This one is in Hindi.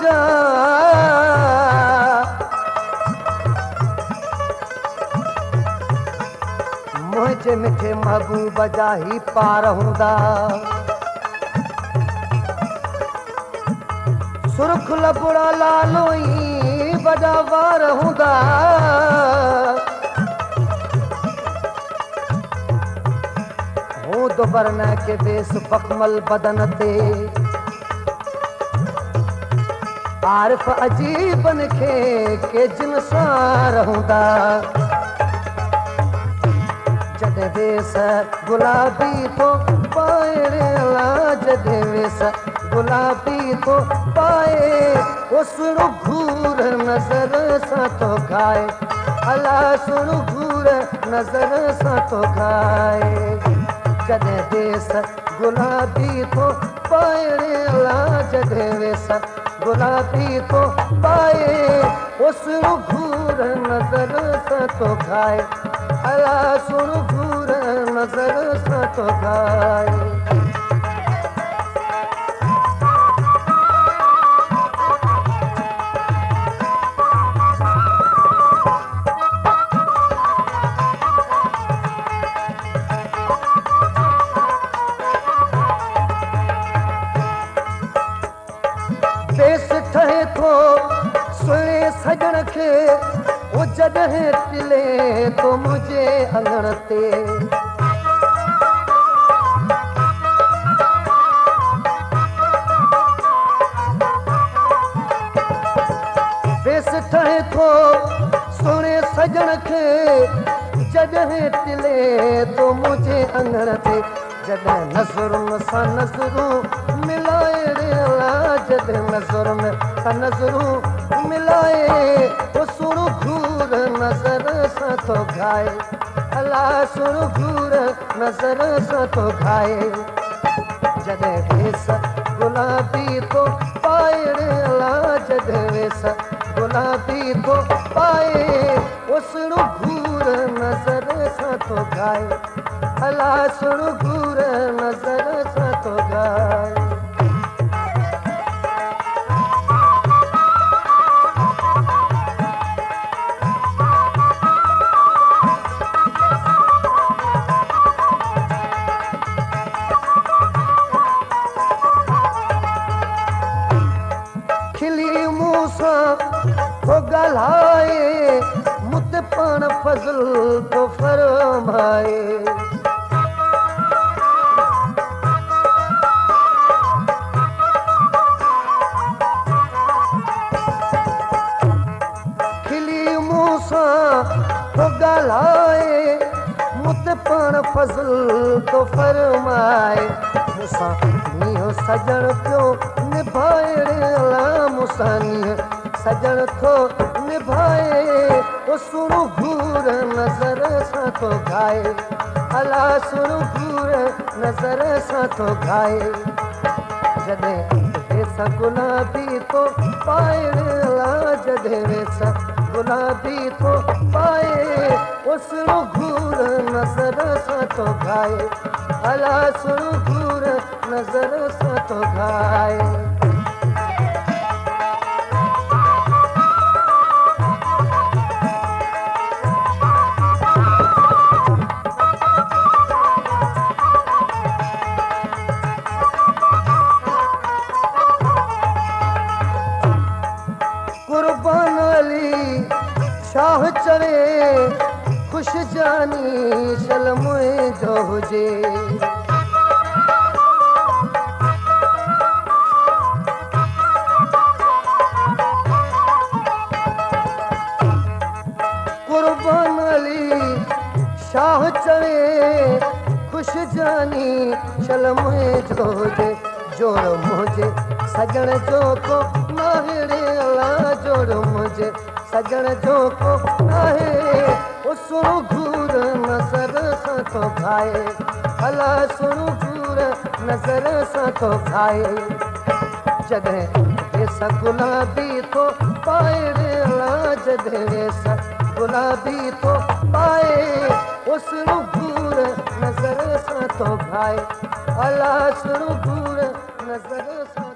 जा मुझे मिठे महबूब जा ही पार हूंदा सुर्ख लबड़ा लालोई वॾा वार हूंदा हूं दुबर न के बेस बकमल बदन ते आरिफ अजीबन खे के जिनसार हूंदा जॾहिं वेस गुलाबी तो पाए रे अला जॾहिं वेस गुलाबी तो पाए सुण घूर नज़र सां तो खाए अला सुण घूर नज़र सां तो खाए जॾहिं वेस गुलाबी तो पाए रे अला जॾहिं वेस गुलाबी तो पाए सुण घूर नज़र सां तो खाए अला सुण घूर नज़र सां तो खाए बेस ठहे थो सुहिणे सजण खे वो जॾहिं टिले तो मुझे अंगण ते बेस ठहे थो सुहिणे सजण खे जॾहिं टिले तो मुझे अंगण ते जॾहिं नज़रुनि सां नज़रूं मिलाए रे अला जॾहिं नज़रुनि सां नज़रूं मिलाए सुण घूर नज़र सां तो खाए अला सुण घूर नज़र सां तो खाए जॾहिं वेस गुलाबी तो पाए रे अला जॾहिं वेस गुलाबी तो पाए सुण घूर नज़र सां तो खाए अला सुण घूर नज़र सां तो खाए खिली मूं सां तो ॻाल्हाए मुत पाण फज़ल तो फरमाए खिली मूं सां तो ॻाल्हाए मुत पाण फज़ल तो फरमाए मूंसां मींहुं सजण पियो निभाए रे अला मूंसां मींहुं सजण थो निभाए सुण घूर नज़र सां तो खाए अला सुण घूर नज़र सां तो खाए जॾहिं वेस गुलाबी तो पाए रे अला जॾहिं वेस गुलाबी तो पाए सुण घूर नज़र सां तो खाए अला सुण घूर नज़र सां तो खाए कुर्बान अली शाह चढ़े खुश जानी शल मुंहिंजो हुजे कुर्बान अली शाह चढ़े खुश जानी शल मुंहिंजो हुजे जोड़ मुझे सजण जो को नाहे अला जोड़ मुझे सजण जो को नाहे सुण घूर नज़र सां तो खाए अला सुण घूर नज़र सां तो खाए जॾहिं वेस गुलाबी तो पाए रे अला जॾहिं वेस गुलाबी तो पाए सुण घूर नज़र सां तो खाए अला सुण घूर नज़र सां